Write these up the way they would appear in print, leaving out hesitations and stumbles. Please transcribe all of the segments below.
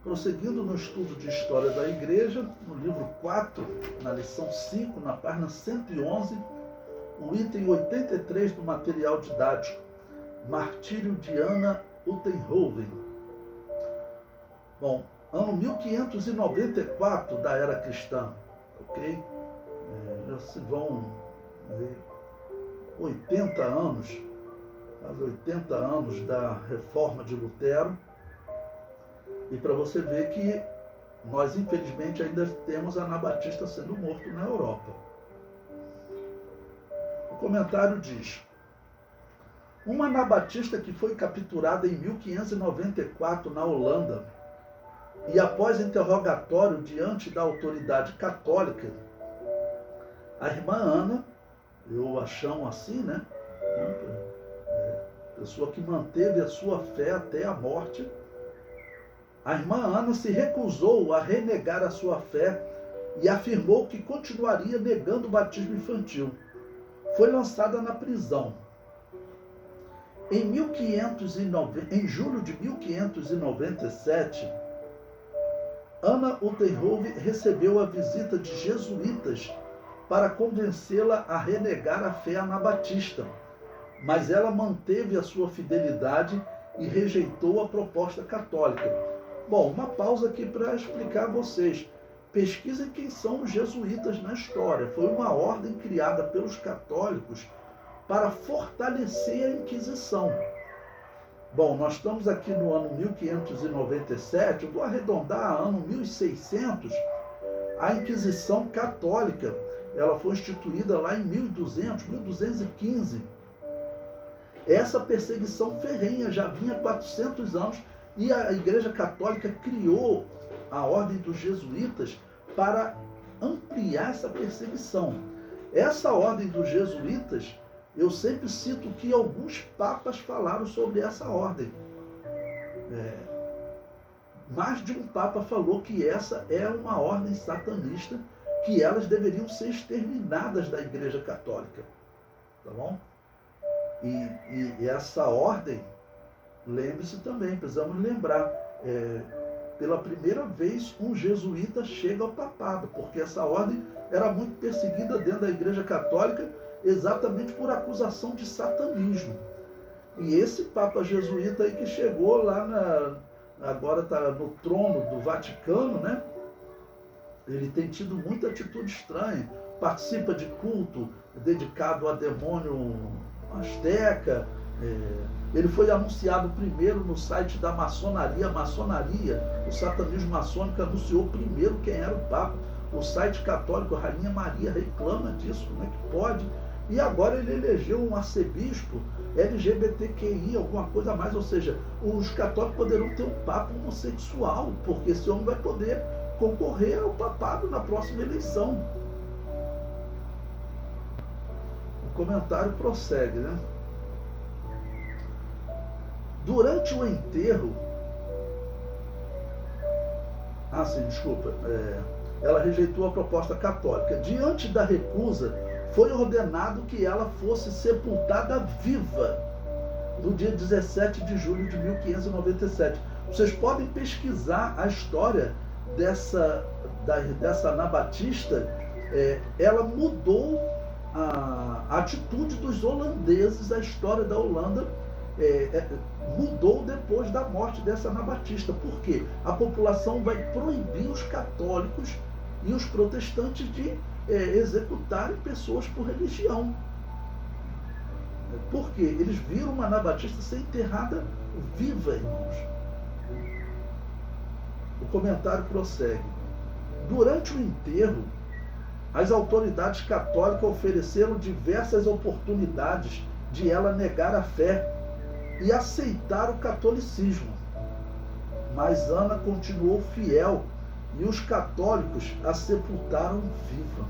Prosseguindo no estudo de História da Igreja, no livro 4, na lição 5, na página 111, o item 83 do material didático, Martírio de Anna Utenhoven. Bom, ano 1594 da era cristã, ok? Já se vão 80 anos, quase 80 anos da reforma de Lutero, e para você ver que nós, infelizmente, ainda temos Anabatista sendo morto na Europa. O comentário diz: uma anabatista que foi capturada em 1594 na Holanda e após interrogatório diante da autoridade católica, a irmã Ana, eu a chamo assim, né? Pessoa que manteve a sua fé até a morte. A irmã Ana se recusou a renegar a sua fé e afirmou que continuaria negando o batismo infantil. Foi lançada na prisão. Em julho de 1597, Anna Utenhoven recebeu a visita de jesuítas para convencê-la a renegar a fé anabatista, mas ela manteve a sua fidelidade e rejeitou a proposta católica. Bom, uma pausa aqui para explicar a vocês. Pesquisem quem são os jesuítas na história. Foi uma ordem criada pelos católicos para fortalecer a Inquisição. Bom, nós estamos aqui no ano 1597, eu vou arredondar a ano 1600. A Inquisição Católica, ela foi instituída lá em 1215. Essa perseguição ferrenha já vinha há 400 anos e a Igreja Católica criou a Ordem dos Jesuítas para ampliar essa perseguição. Essa Ordem dos Jesuítas, eu sempre cito que alguns papas falaram sobre essa ordem. Mais de um papa falou que essa é uma ordem satanista, que elas deveriam ser exterminadas da Igreja Católica. Tá bom? E essa ordem, lembre-se também, precisamos lembrar, pela primeira vez um jesuíta chega ao papado, porque essa ordem era muito perseguida dentro da Igreja Católica exatamente por acusação de satanismo. E esse Papa jesuíta aí que chegou lá, agora está no trono do Vaticano, né? Ele tem tido muita atitude estranha, participa de culto dedicado a demônio asteca. Ele foi anunciado primeiro no site da maçonaria. A maçonaria, o satanismo maçônico, anunciou primeiro quem era o Papa. O site católico, Rainha Maria, reclama disso, como é que pode? E agora ele elegeu um arcebispo LGBTQI, alguma coisa a mais, ou seja, os católicos poderão ter um papa homossexual, porque esse homem vai poder concorrer ao papado na próxima eleição. O comentário prossegue, né? Durante o enterro... ela rejeitou a proposta católica. Diante da recusa, foi ordenado que ela fosse sepultada viva no dia 17 de julho de 1597. Vocês podem pesquisar a história dessa anabatista. Ela mudou a atitude dos holandeses, a história da Holanda mudou depois da morte dessa anabatista. Por quê? A população vai proibir os católicos e os protestantes de executarem pessoas por religião. Por quê? Eles viram uma anabatista ser enterrada viva, irmãos. O comentário prossegue. Durante o enterro, as autoridades católicas ofereceram diversas oportunidades de ela negar a fé e aceitar o catolicismo. Mas Ana continuou fiel e os católicos a sepultaram viva.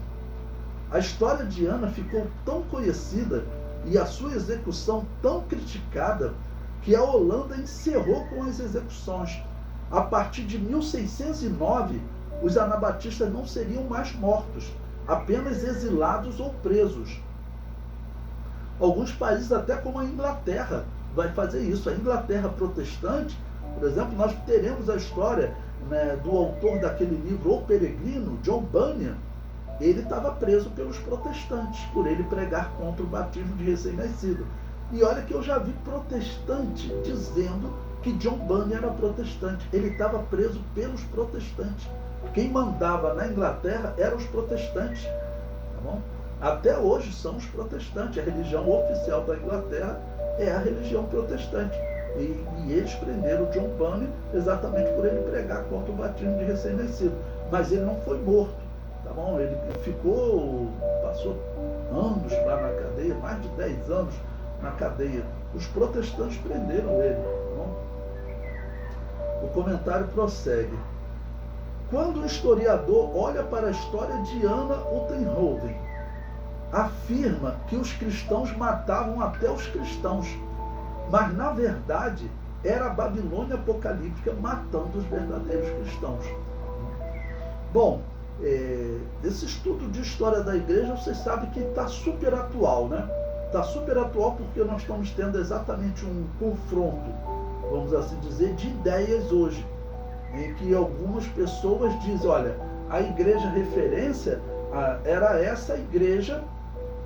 A história de Ana ficou tão conhecida e a sua execução tão criticada que a Holanda encerrou com as execuções. A partir de 1609, os anabatistas não seriam mais mortos, apenas exilados ou presos. Alguns países, até como a Inglaterra, vai fazer isso. A Inglaterra protestante Por exemplo, nós teremos a história, né, do autor daquele livro O Peregrino, John Bunyan. Ele estava preso pelos protestantes, por ele pregar contra o batismo de recém-nascido. E olha que eu já vi protestante dizendo que John Bunyan era protestante. Ele estava preso pelos protestantes. Quem mandava na Inglaterra eram os protestantes. Tá bom? Até hoje são os protestantes. A religião oficial da Inglaterra é a religião protestante. E eles prenderam John Bunyan exatamente por ele pregar contra o batismo de recém-nascido. Mas ele não foi morto. Tá bom? Ele passou anos lá na cadeia, mais de 10 anos na cadeia. Os protestantes prenderam ele. Tá bom? O comentário prossegue. Quando o historiador olha para a história de Anna Utenhoven, afirma que os cristãos matavam até os cristãos, mas na verdade era a Babilônia apocalíptica matando os verdadeiros cristãos. Bom, esse estudo de história da igreja, vocês sabem que está super atual, né? Está super atual porque nós estamos tendo exatamente um confronto, vamos assim dizer, de ideias hoje, em que algumas pessoas dizem, olha, a igreja referência era essa igreja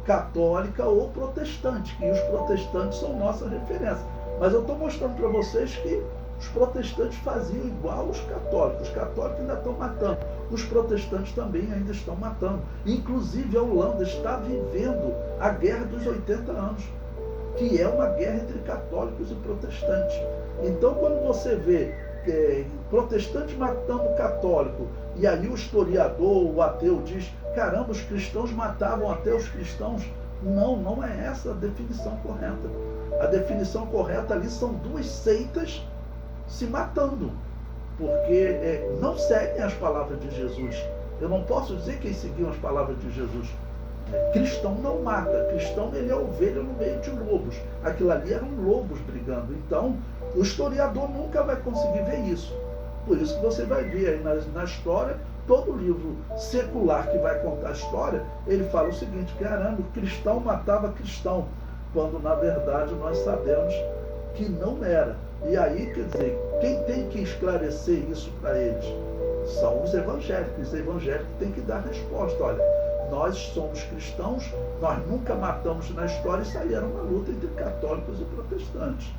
católica ou protestante, que os protestantes são nossa referência. Mas eu estou mostrando para vocês que os protestantes faziam igual os católicos. Os católicos ainda estão matando. Os protestantes também ainda estão matando. Inclusive a Holanda está vivendo a Guerra dos 80 anos, que é uma guerra entre católicos e protestantes. Então, quando você vê protestante matando católico, e aí o historiador, o ateu diz, caramba, os cristãos matavam até os cristãos. Não, não é essa a definição correta. A definição correta ali são duas seitas se matando, porque não seguem as palavras de Jesus. Eu não posso dizer que eles seguiam as palavras de Jesus. Cristão não mata, cristão ele é ovelha no meio de lobos. Aquilo ali eram lobos brigando. Então, o historiador nunca vai conseguir ver isso. Por isso que você vai ver aí na história, todo livro secular que vai contar a história, ele fala o seguinte, caramba, o cristão matava cristão, quando na verdade nós sabemos que não era. E aí, quer dizer, quem tem que esclarecer isso para eles? São os evangélicos. Os evangélicos têm que dar resposta. Olha, nós somos cristãos, nós nunca matamos na história, isso aí era uma luta entre católicos e protestantes.